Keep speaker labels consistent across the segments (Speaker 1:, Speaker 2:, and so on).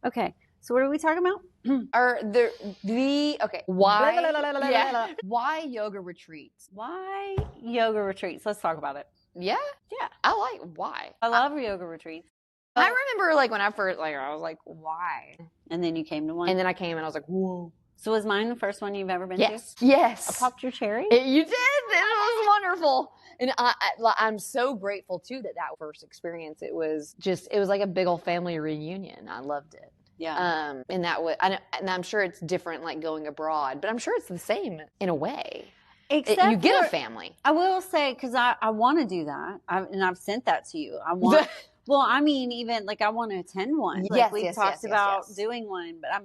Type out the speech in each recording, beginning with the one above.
Speaker 1: Okay. So what are we talking about?
Speaker 2: Or okay. Why?
Speaker 1: Blah, blah, blah, blah, blah,
Speaker 2: Yeah.
Speaker 1: blah, blah.
Speaker 2: Why yoga retreats?
Speaker 1: Why yoga retreats? Let's talk about it.
Speaker 2: Yeah.
Speaker 1: Yeah.
Speaker 2: I like why.
Speaker 1: I love yoga retreats.
Speaker 2: I remember like when I first I was like, why?
Speaker 1: And then you came to one.
Speaker 2: And then I came and I was like, whoa.
Speaker 1: So was mine the first one you've ever been
Speaker 2: Yes.
Speaker 1: to?
Speaker 2: Yes.
Speaker 1: I popped your cherry?
Speaker 2: You did. It was wonderful. And I'm so grateful too that first experience, it was like a big old family reunion. I loved it.
Speaker 1: Yeah.
Speaker 2: And that was, and I'm sure it's different like going abroad, but I'm sure it's the same in a way.
Speaker 1: Except
Speaker 2: you get a family.
Speaker 1: I will say, because I want to do that, and I've sent that to you. I want. Well, I mean, even like I want to attend one. Like we've talked about doing one, but I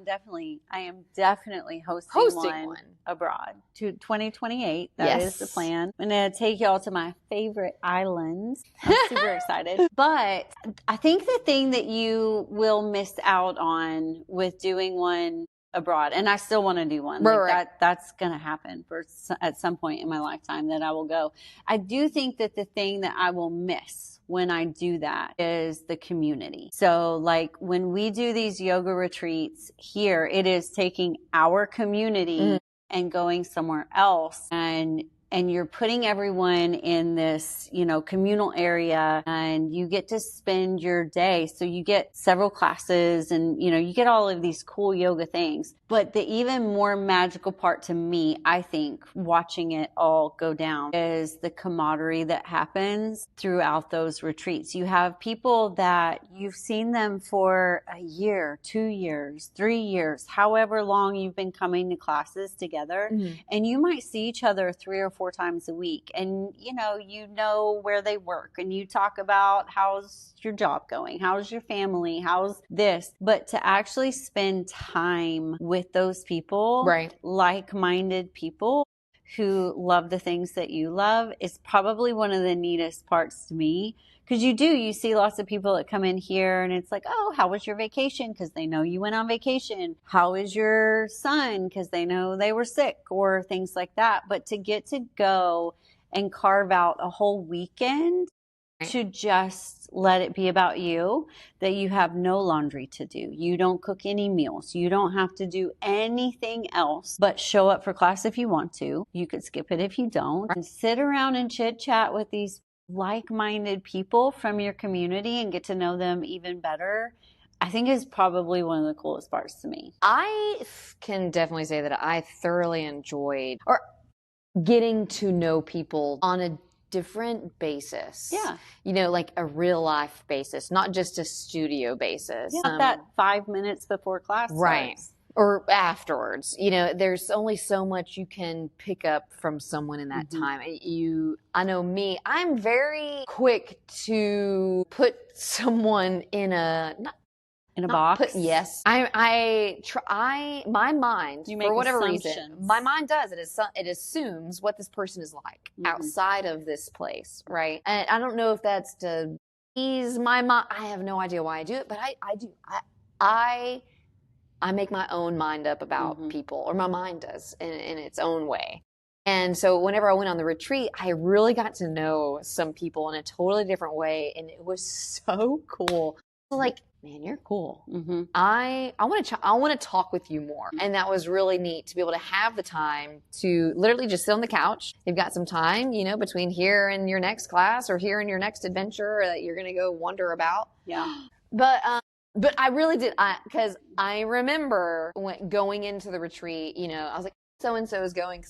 Speaker 1: am definitely hosting one abroad to 2028. That is the plan. I'm going to take y'all to my favorite islands. I'm super excited. But I think the thing that you will miss out on with doing one abroad, and I still want to do one. That's going to happen at some point in my lifetime that I will go. I do think that the thing that I will miss when I do that is the community. So like when we do these yoga retreats here, it is taking our community and going somewhere else, and you're putting everyone in this, communal area, and you get to spend your day. So you get several classes and, you get all of these cool yoga things. But the even more magical part to me, I think, watching it all go down is the camaraderie that happens throughout those retreats. You have people that you've seen them for a year, 2 years, 3 years, however long you've been coming to classes together. And you might see each other 3 or 4 times a week. And, you know where they work, and you talk about how's your job going? How's your family? How's this? But to actually spend time with those people,
Speaker 2: right,
Speaker 1: like-minded people who love the things that you love, is probably one of the neatest parts to me. Because you see lots of people that come in here and it's like, oh, how was your vacation? Because they know you went on vacation. How is your son? Because they know they were sick, or things like that. But to get to go and carve out a whole weekend to just let it be about you, that you have no laundry to do. You don't cook any meals. You don't have to do anything else but show up for class if you want to. You could skip it if you don't. And sit around and chit chat with these like-minded people from your community and get to know them even better, I think is probably one of the coolest parts to me.
Speaker 2: I can definitely say that I thoroughly enjoyed getting to know people on a different basis.
Speaker 1: Yeah.
Speaker 2: Like a real life basis, not just a studio basis.
Speaker 1: Yeah, that 5 minutes before class
Speaker 2: right
Speaker 1: starts.
Speaker 2: Or afterwards. There's only so much you can pick up from someone in that time. I know me, I'm very quick to put someone in a
Speaker 1: box.
Speaker 2: Yes. I try my mind, for whatever reason, my mind does it assumes what this person is like outside of this place, right? And I don't know if that's to ease my mind. I have no idea why I do it, but I do. I make my own mind up about people, or my mind does in its own way. And so whenever I went on the retreat, I really got to know some people in a totally different way, and it was so cool. Like, man, you're cool. I want to talk with you more. And that was really neat to be able to have the time to literally just sit on the couch. You've got some time, between here and your next class, or here and your next adventure that you're going to go wonder about.
Speaker 1: Yeah.
Speaker 2: But I really did, because I remember going into the retreat, I was like, so-and-so is going,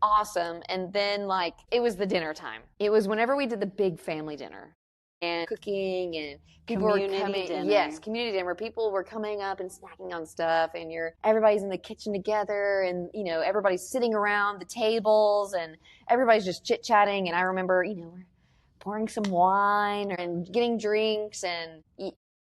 Speaker 2: awesome. And then it was the dinner time. It was whenever we did the big family dinner. And cooking, and people were coming.
Speaker 1: Dinner.
Speaker 2: Yes, community dinner. Where people were coming up and snacking on stuff, and everybody's in the kitchen together, and everybody's sitting around the tables, and everybody's just chit chatting. And I remember, we're pouring some wine and getting drinks, and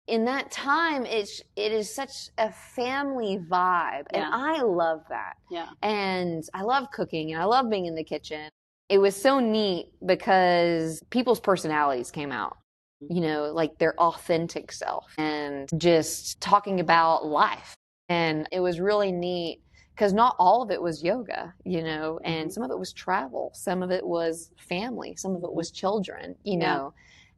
Speaker 2: in that time, it is such a family vibe, and I love that.
Speaker 1: Yeah,
Speaker 2: and I love cooking, and I love being in the kitchen. It was so neat because people's personalities came out, like their authentic self, and just talking about life. And it was really neat because not all of it was yoga, and some of it was travel. Some of it was family. Some of it was children,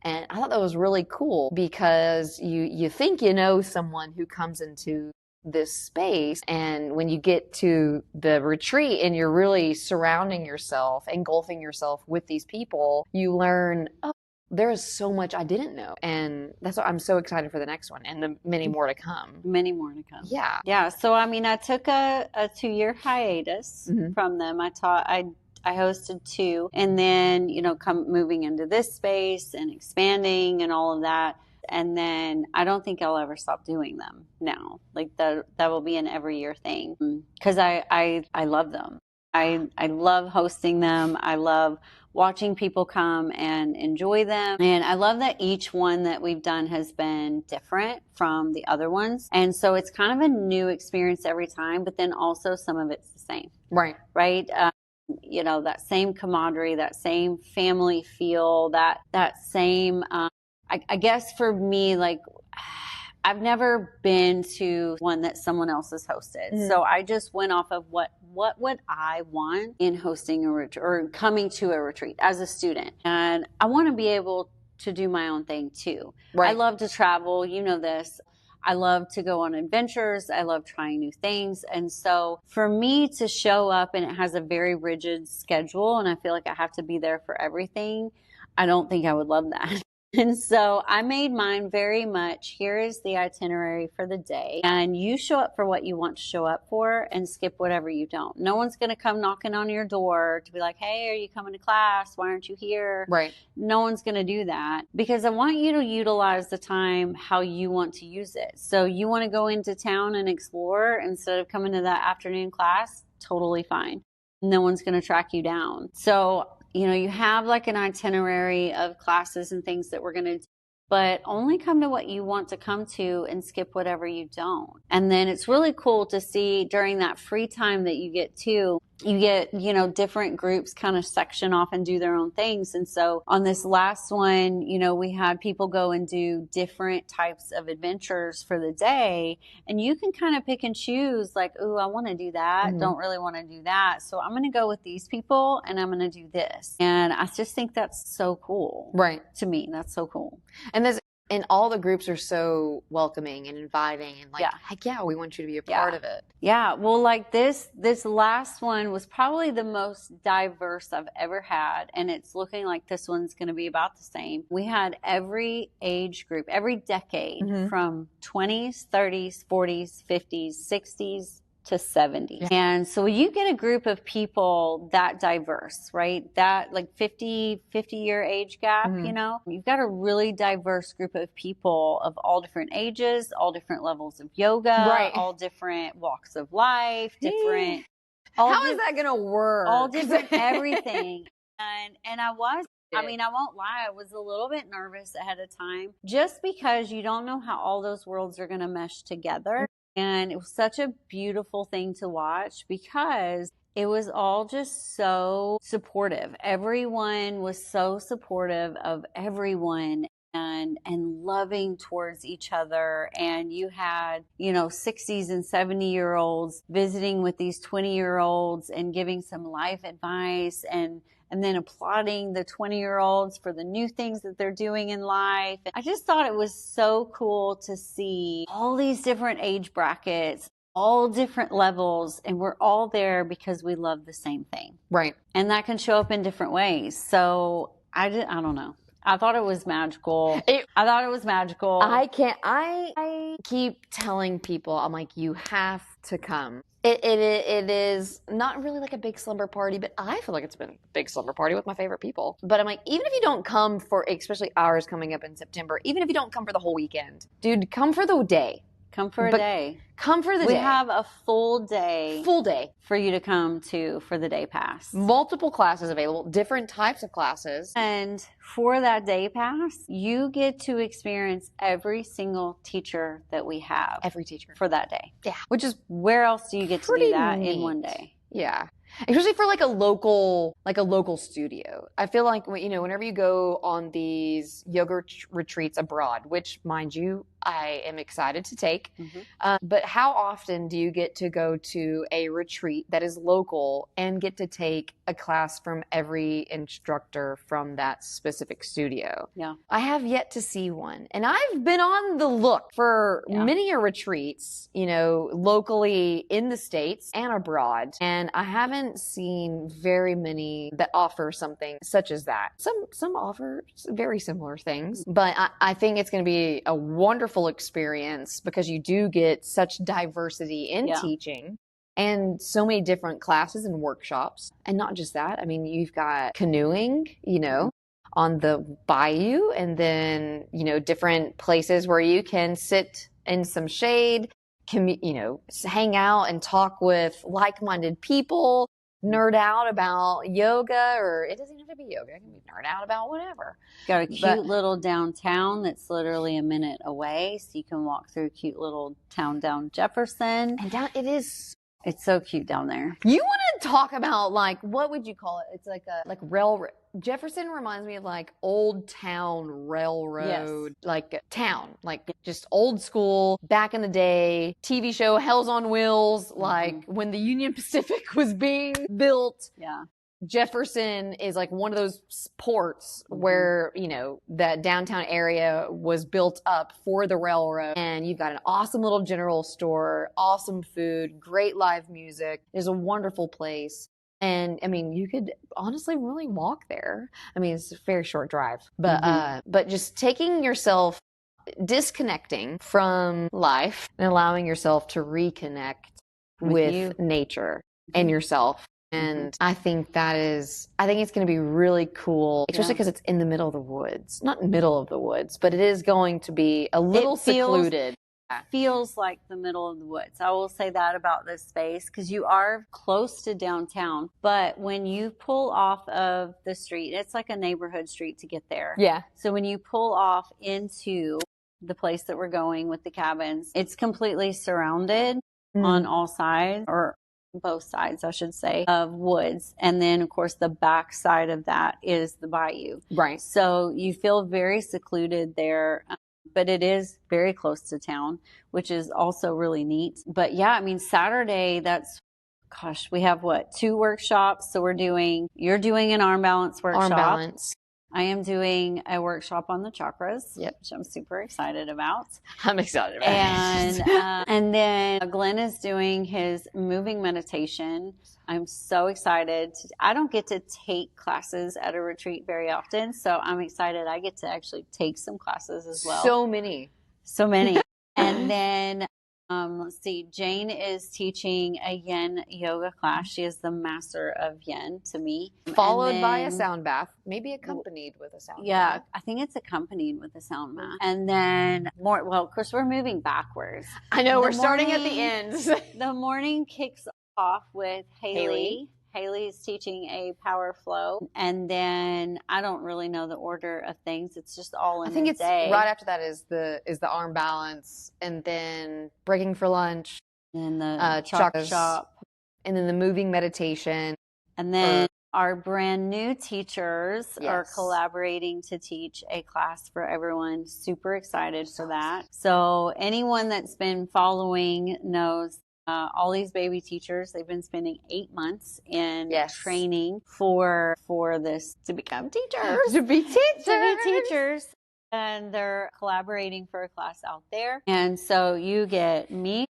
Speaker 2: And I thought that was really cool because you think you know someone who comes into this space, and when you get to the retreat and you're really surrounding yourself, engulfing yourself with these people, you learn, oh, there is so much I didn't know. And that's what I'm so excited for the next one and the many more to come.
Speaker 1: Many more to come.
Speaker 2: Yeah.
Speaker 1: Yeah. So, I mean, I took a 2-year hiatus from them. I hosted 2, and then, moving into this space and expanding and all of that. And then I don't think I'll ever stop doing them now. Like that will be an every year thing, because I love them. I love hosting them. I love watching people come and enjoy them. And I love that each one that we've done has been different from the other ones. And so it's kind of a new experience every time, but then also some of it's the same.
Speaker 2: Right.
Speaker 1: Right. That same camaraderie, that same family feel, that same, I guess for me, like, I've never been to one that someone else has hosted. So I just went off of what would I want in hosting a retreat or coming to a retreat as a student. And I want to be able to do my own thing too. Right. I love to travel. You know this. I love to go on adventures. I love trying new things. And so for me to show up and it has a very rigid schedule and I feel like I have to be there for everything, I don't think I would love that. And so I made mine very much, here is the itinerary for the day. And you show up for what you want to show up for and skip whatever you don't. No one's going to come knocking on your door to be like, hey, are you coming to class? Why aren't you here?
Speaker 2: Right.
Speaker 1: No one's going to do that, because I want you to utilize the time how you want to use it. So you want to go into town and explore instead of coming to that afternoon class, totally fine. No one's going to track you down. So you have like an itinerary of classes and things that we're going to do, but only come to what you want to come to and skip whatever you don't. And then it's really cool to see during that free time that you get different groups kind of section off and do their own things. And so on this last one, we had people go and do different types of adventures for the day. And you can kind of pick and choose like, ooh, I want to do that. Don't really want to do that. So I'm going to go with these people and I'm going to do this. And I just think that's so cool.
Speaker 2: Right.
Speaker 1: To me, that's so cool.
Speaker 2: And all the groups are so welcoming and inviting and like, heck yeah, we want you to be a part of it.
Speaker 1: Yeah. Well, like this last one was probably the most diverse I've ever had. And it's looking like this one's going to be about the same. We had every age group, every decade from 20s, 30s, 40s, 50s, 60s, to 70. Yeah. And so you get a group of people that diverse, right? That like 50-year age gap, you've got a really diverse group of people of all different ages, all different levels of yoga, all different walks of life, different.
Speaker 2: How is that going to work?
Speaker 1: All different everything. And I won't lie, I was a little bit nervous ahead of time just because you don't know how all those worlds are going to mesh together. And it was such a beautiful thing to watch because it was all just so supportive. Everyone was so supportive of everyone and loving towards each other. And you had, 60s and 70-year-olds visiting with these 20-year-olds and giving some life advice and then applauding the 20-year-olds for the new things that they're doing in life. I just thought it was so cool to see all these different age brackets, all different levels, and we're all there because we love the same thing.
Speaker 2: Right.
Speaker 1: And that can show up in different ways. So I don't know. I thought it was magical.
Speaker 2: I keep telling people, I'm like, you have to come. It is not really like a big slumber party, but I feel like it's been a big slumber party with my favorite people. But I'm like, even if you don't come for, especially ours coming up in September, even if you don't come for the whole weekend, dude, come for the day.
Speaker 1: Come for a day.
Speaker 2: Come for the day.
Speaker 1: We have a full day.
Speaker 2: Full day.
Speaker 1: For you to come to for the day pass.
Speaker 2: Multiple classes available, different types of classes.
Speaker 1: And for that day pass, you get to experience every single teacher that we have.
Speaker 2: Every teacher.
Speaker 1: For that day.
Speaker 2: Yeah.
Speaker 1: Which is, where else do you get to do that in one day?
Speaker 2: Yeah. Especially for like a local studio. I feel like, whenever you go on these yoga retreats abroad, which, mind you, I am excited to take. But how often do you get to go to a retreat that is local and get to take a class from every instructor from that specific studio?
Speaker 1: Yeah.
Speaker 2: I have yet to see one. And I've been on the look for many retreats, you know, locally in the States and abroad. And I haven't seen very many that offer something such as that. Some offer very similar things, but I think it's going to be a wonderful experience because you do get such diversity in teaching and so many different classes and workshops. And not just that, I mean, you've got canoeing, you know, on the bayou, and then, you know, different places where you can sit in some shade, you know, hang out and talk with like-minded people, nerd out about yoga, or it doesn't have to be yoga. It can be nerd out about whatever.
Speaker 1: Got a cute little downtown that's literally a minute away, so you can walk through a cute little town down Jefferson.
Speaker 2: And
Speaker 1: it's so cute down there.
Speaker 2: You want to talk about, like, what would you call it? It's like a railroad. Jefferson reminds me of like old town railroad, like town, like just old school, back in the day, TV show Hells on Wheels, like when the Union Pacific was being built.
Speaker 1: Yeah.
Speaker 2: Jefferson is like one of those ports where, you know, that downtown area was built up for the railroad. And you've got an awesome little general store, awesome food, great live music. It's a wonderful place. And I mean, you could honestly really walk there. I mean, it's a very short drive, but just taking yourself, disconnecting from life and allowing yourself to reconnect with nature and yourself. And I think it's going to be really cool, especially because it's in the middle of the woods. Not middle of the woods, but it is going to be a little secluded.
Speaker 1: Feels like the middle of the woods. I will say that about this space, because you are close to downtown, but when you pull off of the street, it's like a neighborhood street to get there.
Speaker 2: Yeah.
Speaker 1: So when you pull off into the place that we're going with the cabins, it's completely surrounded on all sides, or both sides, I should say, of woods. And then, of course, the back side of that is the bayou.
Speaker 2: Right.
Speaker 1: So you feel very secluded there. But it is very close to town, which is also really neat. But yeah, I mean, Saturday, we have 2 workshops. So you're doing an arm balance workshop.
Speaker 2: Arm balance.
Speaker 1: I am doing a workshop on the chakras, which I'm super excited about.
Speaker 2: I'm excited about it.
Speaker 1: And then Glenn is doing his moving meditation. I'm so excited. I don't get to take classes at a retreat very often, so I'm excited I get to actually take some classes as well.
Speaker 2: So many.
Speaker 1: And then, let's see, Jane is teaching a yin yoga class. She is the master of yin to me.
Speaker 2: Followed by a sound bath, maybe accompanied with a sound bath.
Speaker 1: Yeah, I think it's accompanied with a sound bath. And then of course, we're moving backwards.
Speaker 2: I know, we're starting at the ends.
Speaker 1: The morning kicks off with Haley. Haley is teaching a power flow, and then I don't really know the order of things. It's just all in the day. I think it's
Speaker 2: right after that is the arm balance, and then breaking for lunch,
Speaker 1: and the chocolate shop,
Speaker 2: and then the moving meditation,
Speaker 1: and then our brand new teachers are collaborating to teach a class for everyone. Super excited for that. So anyone that's been following knows all these baby teachers, they've been spending 8 months in training for this to become teachers.
Speaker 2: To be teachers.
Speaker 1: And they're collaborating for a class out there. And so you get me,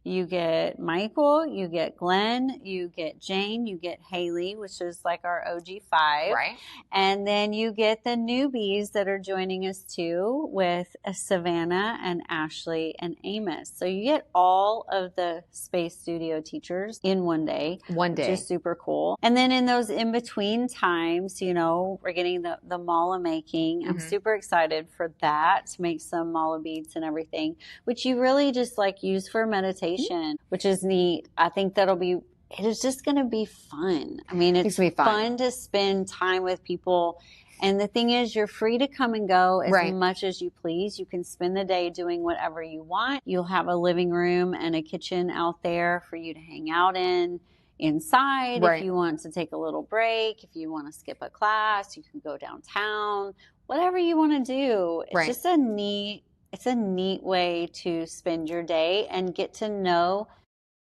Speaker 1: you get Michael, you get Glenn, you get Jane, you get Haley, which is like our OG 5.
Speaker 2: Right.
Speaker 1: And then you get the newbies that are joining us too, with Savannah and Ashley and Amos. So you get all of the Space Studio teachers in one day. Which is super cool. And then in those in-between times, you know, we're getting the mala making. I'm super excited for that, to make some mala beads and everything, which you really just like use for meditation. Which is neat. I think it is just going to be fun. I mean, it's fun to spend time with people. And the thing is, you're free to come and go as much as you please. You can spend the day doing whatever you want. You'll have a living room and a kitchen out there for you to hang out inside. If you want to take a little break, if you want to skip a class, you can go downtown, whatever you want to do. It's just a neat it's a neat way to spend your day and get to know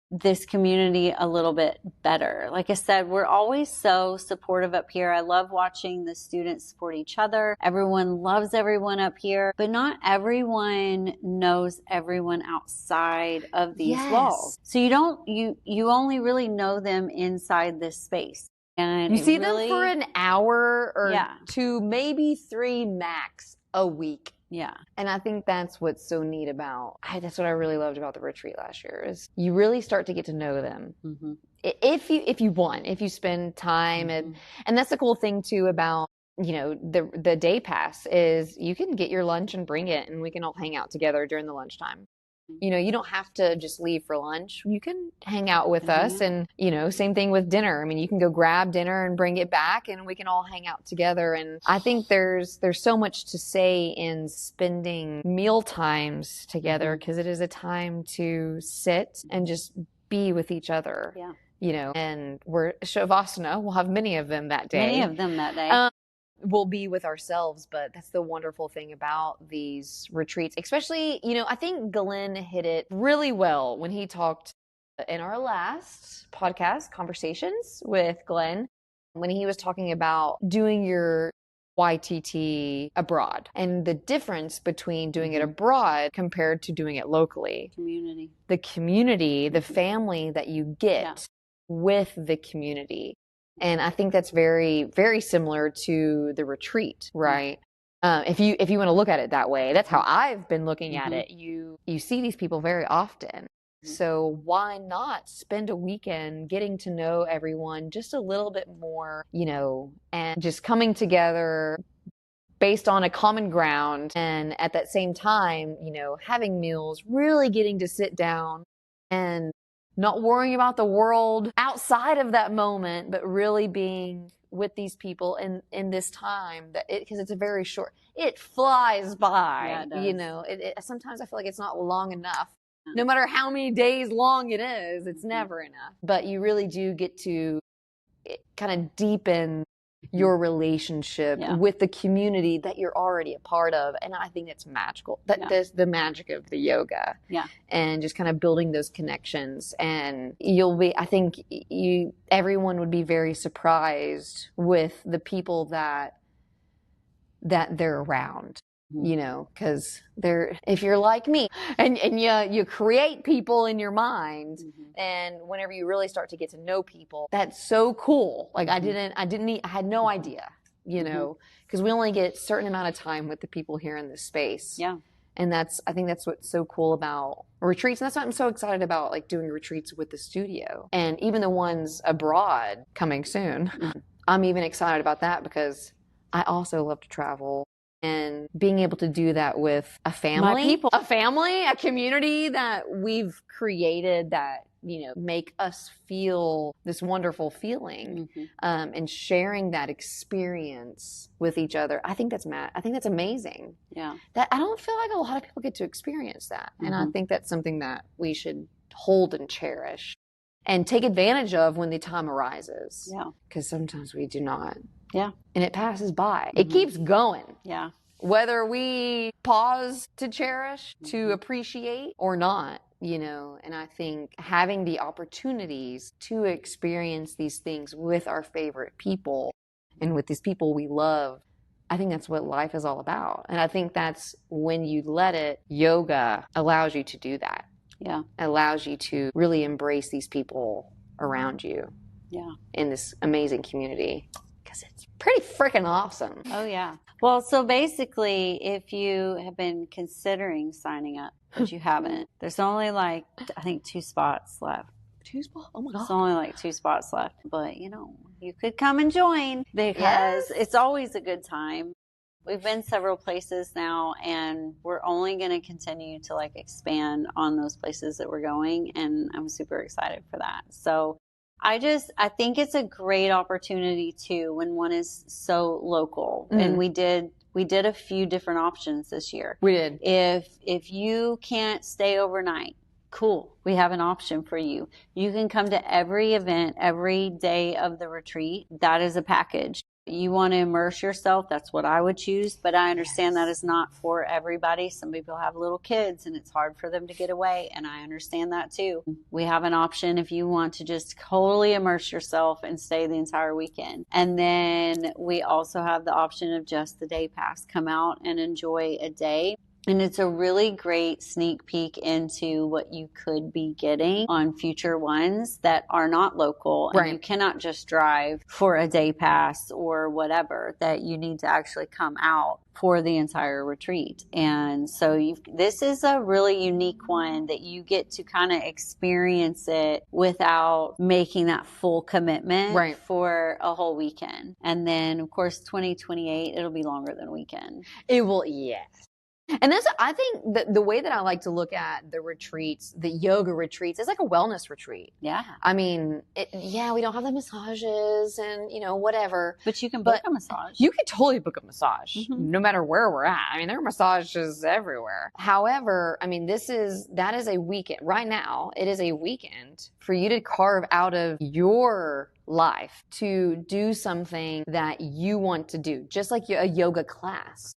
Speaker 1: this community a little bit better. Like I said, we're always so supportive up here. I love watching the students support each other. Everyone loves everyone up here, but not everyone knows everyone outside of these walls. So you only really know them inside this space. And
Speaker 2: you see them for an hour or 2, maybe 3 max a week.
Speaker 1: Yeah.
Speaker 2: And I think that's what's so neat about, that's what I really loved about the retreat last year, is you really start to get to know them. Mm-hmm. If you spend time, mm-hmm. and that's the cool thing too about, the day pass is you can get your lunch and bring it, and we can all hang out together during the lunchtime. You don't have to just leave for lunch. You can hang out with us, and, same thing with dinner. I mean, you can go grab dinner and bring it back, and we can all hang out together. And I think there's so much to say in spending meal times together, because it is a time to sit and just be with each other.
Speaker 1: Yeah.
Speaker 2: And we're Shavasana. We'll have many of them that day. We'll be with ourselves, but that's the wonderful thing about these retreats, especially, I think Glenn hit it really well when he talked in our last podcast conversations with Glenn, when he was talking about doing your YTT abroad and the difference between doing it abroad compared to doing it locally. The community, the family that you get with the community. And I think that's very, very similar to the retreat, right? If you want to look at it that way, that's how I've been looking at it. You see these people very often. So why not spend a weekend getting to know everyone just a little bit more, and just coming together based on a common ground. And at that same time, having meals, really getting to sit down and not worrying about the world outside of that moment, but really being with these people in this time, because it's a very short, it flies by.
Speaker 1: Yeah, it does.
Speaker 2: Sometimes I feel like it's not long enough. No matter how many days long it is, it's never enough. But you really do get to kind of deepen your relationship with the community that you're already a part of. And I think it's magical. That's the magic of the yoga.
Speaker 1: Yeah.
Speaker 2: And just kind of building those connections. And I think everyone would be very surprised with the people that they're around. Because if you're like me and you create people in your mind, and whenever you really start to get to know people, that's so cool. Like I had no idea, because we only get a certain amount of time with the people here in this space.
Speaker 1: Yeah.
Speaker 2: And I think that's what's so cool about retreats. And that's why I'm so excited about like doing retreats with the studio, and even the ones abroad coming soon. I'm even excited about that because I also love to travel. And being able to do that with a family, a community that we've created that, make us feel this wonderful feeling, and sharing that experience with each other. I think that's amazing.
Speaker 1: Yeah.
Speaker 2: That I don't feel like a lot of people get to experience that. And I think that's something that we should hold and cherish and take advantage of when the time arises.
Speaker 1: Yeah.
Speaker 2: Because sometimes we do not.
Speaker 1: Yeah.
Speaker 2: And it passes by. It keeps going.
Speaker 1: Yeah.
Speaker 2: Whether we pause to cherish, to appreciate or not, and I think having the opportunities to experience these things with our favorite people and with these people we love, I think that's what life is all about. And I think that's when you let it, yoga allows you to do that.
Speaker 1: Yeah.
Speaker 2: It allows you to really embrace these people around you.
Speaker 1: Yeah.
Speaker 2: In this amazing community. Because it's pretty freaking awesome.
Speaker 1: Oh, yeah. Well, so basically, if you have been considering signing up, but you haven't, there's only I think 2 spots left.
Speaker 2: 2 spots? Oh, my God.
Speaker 1: There's only 2 spots left. But, you could come and join because it's always a good time. We've been several places now, and we're only going to continue to expand on those places that we're going. And I'm super excited for that. So I think it's a great opportunity too when one is so local. And we did a few different options this year.
Speaker 2: We did.
Speaker 1: If you can't stay overnight, cool. We have an option for you. You can come to every event, every day of the retreat. That is a package. you want to immerse yourself, that's what I would choose. But I understand that is not for everybody. Some people have little kids and it's hard for them to get away. And I understand that too. We have an option if you want to just totally immerse yourself and stay the entire weekend. And then we also have the option of just the day pass. Come out and enjoy a day. And it's a really great sneak peek into what you could be getting on future ones that are not local. And you cannot just drive for a day pass or whatever, that you need to actually come out for the entire retreat. And so this is a really unique one that you get to kind of experience it without making that full commitment for a whole weekend. And then, of course, 2028, it'll be longer than a weekend.
Speaker 2: It will, yes. And that's, I think that the way that I like to look at the retreats, the yoga retreats, is like a wellness retreat.
Speaker 1: Yeah.
Speaker 2: I mean, we don't have the massages and, whatever.
Speaker 1: But you can book a massage.
Speaker 2: You can totally book a massage, no matter where we're at. I mean, there are massages everywhere. However, I mean, that is a weekend. Right now, it is a weekend for you to carve out of your life to do something that you want to do, just like a yoga class.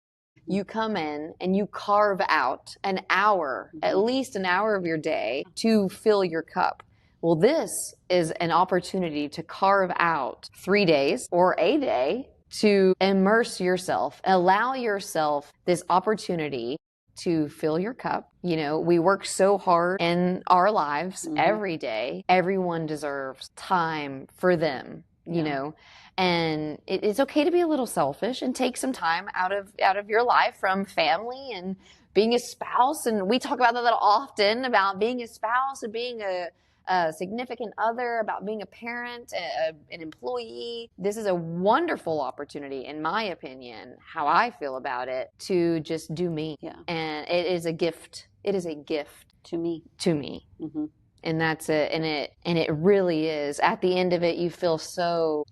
Speaker 2: You come in and you carve out an hour, at least an hour of your day to fill your cup. Well, this is an opportunity to carve out 3 days or a day to immerse yourself, allow yourself this opportunity to fill your cup. We work so hard in our lives every day. Everyone deserves time for them, you know. And it's okay to be a little selfish and take some time out of your life from family and being a spouse. And we talk about that often, about being a spouse and being a significant other, about being a parent, an employee. This is a wonderful opportunity, in my opinion, how I feel about it, to just do me.
Speaker 1: Yeah.
Speaker 2: And it is a gift. It is a gift
Speaker 1: to me.
Speaker 2: Mm-hmm. And that's it. And it really is. At the end of it, you feel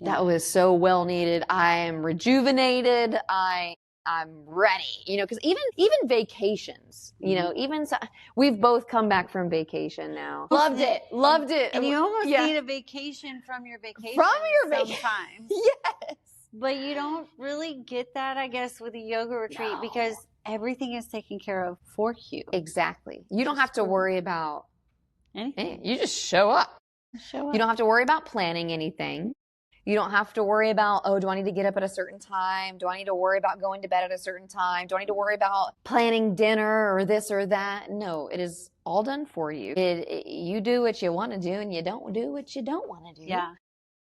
Speaker 2: that was so well needed. I am rejuvenated. I'm ready, because even vacations, we've both come back from vacation now. Loved it.
Speaker 1: And you almost need a vacation from your vacation. Sometimes.
Speaker 2: Yes.
Speaker 1: But you don't really get that, I guess, with a yoga retreat because everything is taken care of for you.
Speaker 2: Exactly. You don't have to worry about
Speaker 1: anything.
Speaker 2: You just show up. You don't have to worry about planning anything. You don't have to worry about, do I need to get up at a certain time? Do I need to worry about going to bed at a certain time? Do I need to worry about planning dinner or this or that? No, it is all done for you. You do what you want to do and you don't do what you don't want to do.
Speaker 1: Yeah.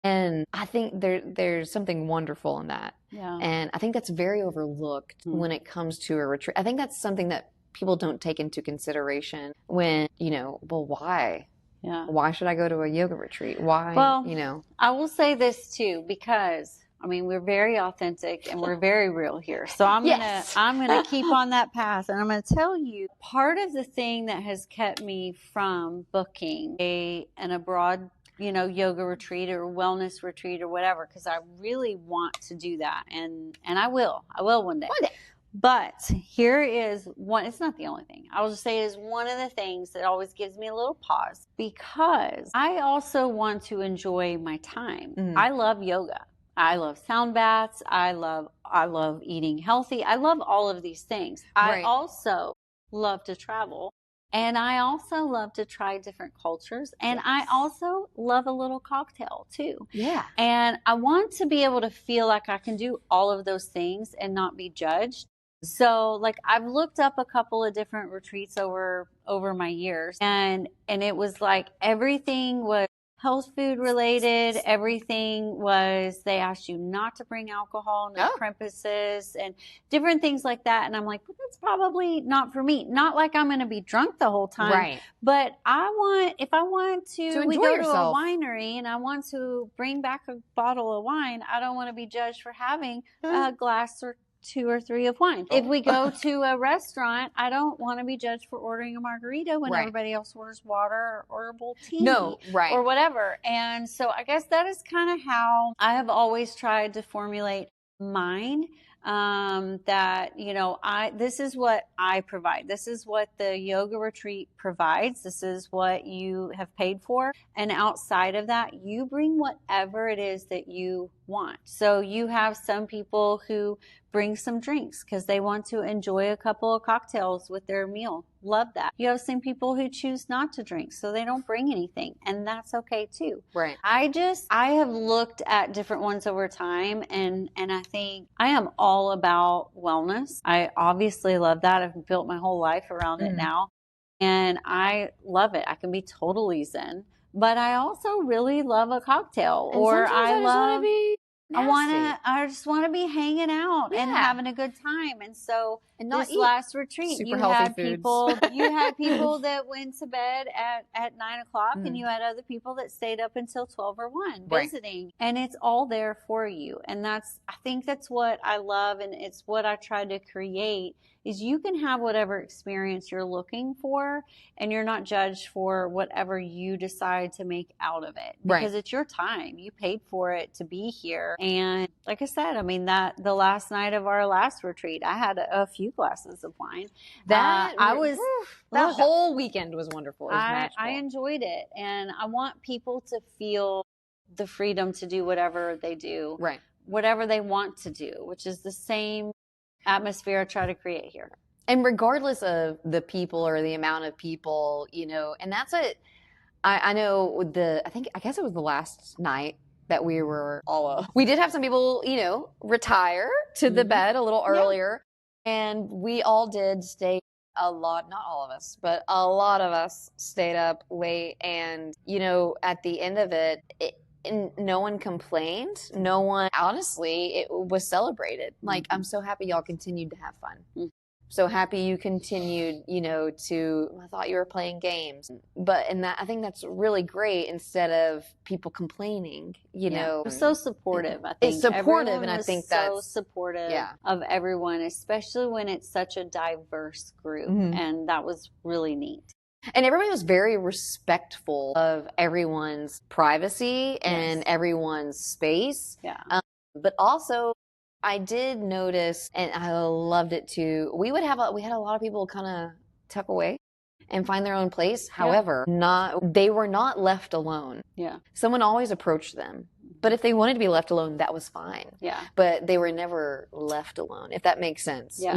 Speaker 2: And I think there's something wonderful in that.
Speaker 1: Yeah.
Speaker 2: And I think that's very overlooked when it comes to a retreat. I think that's something that people don't take into consideration when, why?
Speaker 1: Yeah.
Speaker 2: Why should I go to a yoga retreat? Why,
Speaker 1: I will say this too, because we're very authentic and we're very real here. So I'm going to keep on that path, and I'm going to tell you part of the thing that has kept me from booking an abroad, yoga retreat or wellness retreat or whatever, because I really want to do that. And I will one day. But here is one, it's not the only thing. I will just say it is one of the things that always gives me a little pause, because I also want to enjoy my time. I love yoga. I love sound baths. I love eating healthy. I love all of these things. I also love to travel. And I also love to try different cultures. And I also love a little cocktail too.
Speaker 2: Yeah.
Speaker 1: And I want to be able to feel like I can do all of those things and not be judged. So I've looked up a couple of different retreats over my years, and it was like everything was health food related. Everything was, they asked you not to bring alcohol, no premises, and different things like that. And I'm like, well, that's probably not for me. Not like I'm going to be drunk the whole time.
Speaker 2: Right.
Speaker 1: But if I want to
Speaker 2: enjoy
Speaker 1: we go
Speaker 2: yourself.
Speaker 1: to a winery and I want to bring back a bottle of wine, I don't want to be judged for having a glass or 2 or 3 of wine. If we go to a restaurant, I don't want to be judged for ordering a margarita when everybody else orders water or herbal tea or whatever. And so I guess that is kind of how I have always tried to formulate mine. That, this is what I provide. This is what the yoga retreat provides. This is what you have paid for. And outside of that, you bring whatever it is that you want. So you have some people who bring some drinks because they want to enjoy a couple of cocktails with their meal. Love that. You have some people who choose not to drink, so they don't bring anything, and that's okay too.
Speaker 2: Right.
Speaker 1: I have looked at different ones over time, and I think I am all about wellness. I obviously love that. I've built my whole life around it now, and I love it. I can be totally zen. But I also really love a cocktail,
Speaker 2: and
Speaker 1: or
Speaker 2: I love.
Speaker 1: I just want to be hanging out and having a good time. And so this last retreat, you had people that went to bed at 9:00, and you had other people that stayed up until 12 or 1 visiting, and it's all there for you. And I think that's what I love. And it's what I try to create, is you can have whatever experience you're looking for, and you're not judged for whatever you decide to make out of it, because it's your time. You paid for it to be here. And like I said, I mean, that the last night of our last retreat, I had a few glasses of wine.
Speaker 2: That whole weekend was wonderful. It was magical.
Speaker 1: I enjoyed it, and I want people to feel the freedom to do whatever they do, whatever they want to do, which is the same atmosphere I try to create here.
Speaker 2: And regardless of the people or the amount of people, and that's it. I know I guess it was the last night that we were we did have some people, retire to the bed a little earlier, and we all did stay a lot, not all of us, but a lot of us stayed up late. And, at the end of it, no one complained. No one, honestly, it was celebrated. Like, I'm so happy y'all continued to have fun. So happy you continued, I thought you were playing games. I think that's really great, instead of people complaining,
Speaker 1: It was so supportive, I think.
Speaker 2: It's supportive, and I think that's
Speaker 1: so supportive of everyone, especially when it's such a diverse group. And that was really neat.
Speaker 2: And everybody was very respectful of everyone's privacy and everyone's space.
Speaker 1: Yeah.
Speaker 2: But also, I did notice, and I loved it too, we had a lot of people kind of tuck away and find their own place. However, they were not left alone.
Speaker 1: Yeah.
Speaker 2: Someone always approached them. But if they wanted to be left alone, that was fine.
Speaker 1: Yeah.
Speaker 2: But they were never left alone, if that makes sense.
Speaker 1: Yeah.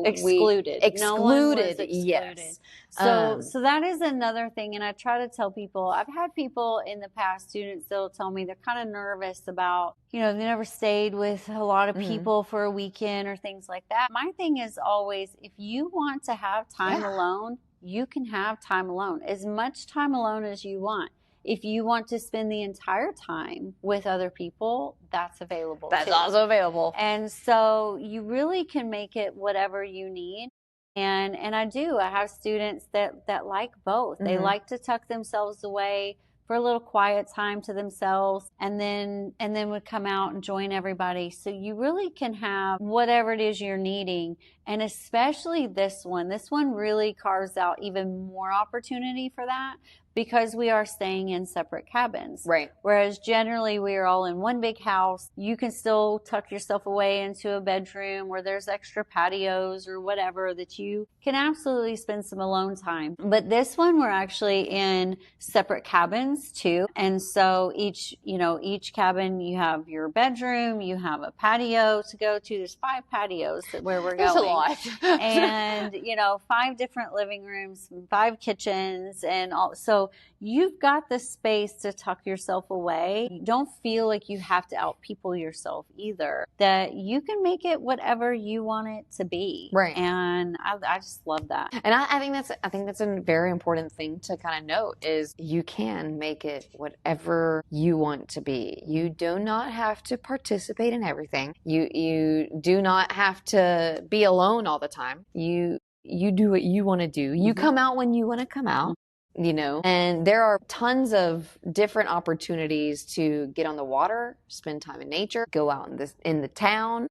Speaker 2: Excluded.
Speaker 1: No one was excluded.
Speaker 2: Yes.
Speaker 1: So that is another thing. And I try to tell people, I've had people in the past, students, they'll tell me they're kind of nervous about, they never stayed with a lot of people for a weekend or things like that. My thing is always, if you want to have time alone, you can have time alone, as much time alone as you want. If you want to spend the entire time with other people, that's available.
Speaker 2: That's also available.
Speaker 1: And so you really can make it whatever you need. And I have students that like both. They like to tuck themselves away for a little quiet time to themselves, and then would come out and join everybody. So you really can have whatever it is you're needing. And especially this one really carves out even more opportunity for that, because we are staying in separate cabins.
Speaker 2: Right.
Speaker 1: Whereas generally we are all in one big house. You can still tuck yourself away into a bedroom where there's extra patios or whatever that you can absolutely spend some alone time. But this one, we're actually in separate cabins too. And so each cabin, you have your bedroom, you have a patio to go to. There's 5 patios where we're going.
Speaker 2: There's a lot.
Speaker 1: And, 5 different living rooms, 5 kitchens, and all. So you've got the space to tuck yourself away. You don't feel like you have to out people yourself either, that you can make it whatever you want it to be.
Speaker 2: Right.
Speaker 1: And I just love that.
Speaker 2: And I think that's a very important thing to kind of note, is you can make it whatever you want to be. You do not have to participate in everything. You do not have to be alone all the time. You do what you want to do. You come out when you want to come out. And there are tons of different opportunities to get on the water, spend time in nature, go out in the town,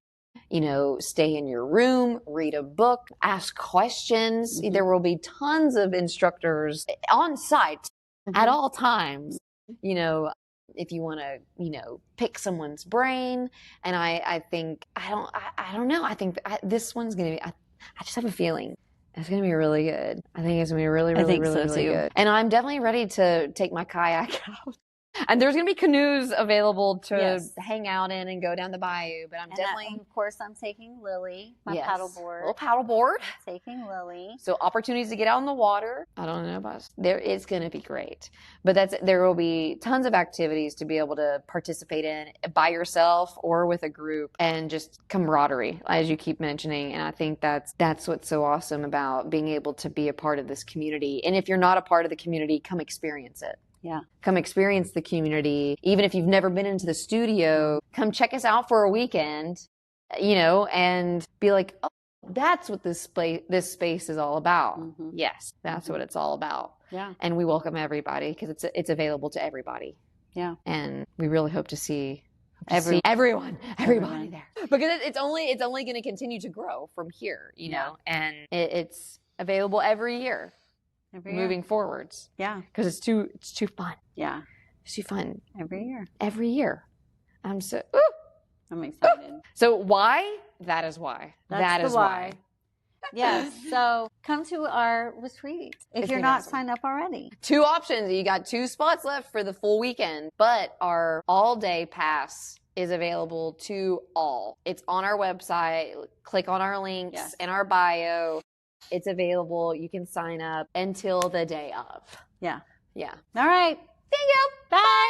Speaker 2: stay in your room, read a book, ask questions. There will be tons of instructors on site at all times, if you want to, pick someone's brain. And I think, I don't know. I think this one's going to be, I just have a feeling it's going to be really good. I think it's going to be really, really, really, really good. And I'm definitely ready to take my kayak out And there's going to be canoes available to hang out in and go down the bayou. But
Speaker 1: of course, I'm taking Lily, my paddleboard.
Speaker 2: Little paddleboard.
Speaker 1: I'm taking Lily.
Speaker 2: So opportunities to get out in the water. I don't know about there. It's going to be great. But there will be tons of activities to be able to participate in by yourself or with a group, and just camaraderie, as you keep mentioning. And I think that's what's so awesome about being able to be a part of this community. And if you're not a part of the community, come experience it.
Speaker 1: Yeah.
Speaker 2: Come experience the community. Even if you've never been into the studio, come check us out for a weekend, and be like, oh, that's what this space is all about. Mm-hmm. Yes, that's what it's all about.
Speaker 1: Yeah.
Speaker 2: And we welcome everybody because it's available to everybody.
Speaker 1: Yeah.
Speaker 2: And we really hope to see everybody there, because it's only going to continue to grow from here, and it's available every year. Moving forwards.
Speaker 1: Yeah.
Speaker 2: Because it's too fun.
Speaker 1: Yeah.
Speaker 2: It's too fun.
Speaker 1: Every year.
Speaker 2: I'm
Speaker 1: excited.
Speaker 2: So why? That is why.
Speaker 1: That is why. Yes. So come to our retreat if you're not signed up already.
Speaker 2: 2 options. You got 2 spots left for the full weekend, but our all-day pass is available to all. It's on our website. Click on our links in our bio. It's available. You can sign up until the day of.
Speaker 1: Yeah.
Speaker 2: Yeah.
Speaker 1: All right.
Speaker 2: Thank you.
Speaker 1: Bye.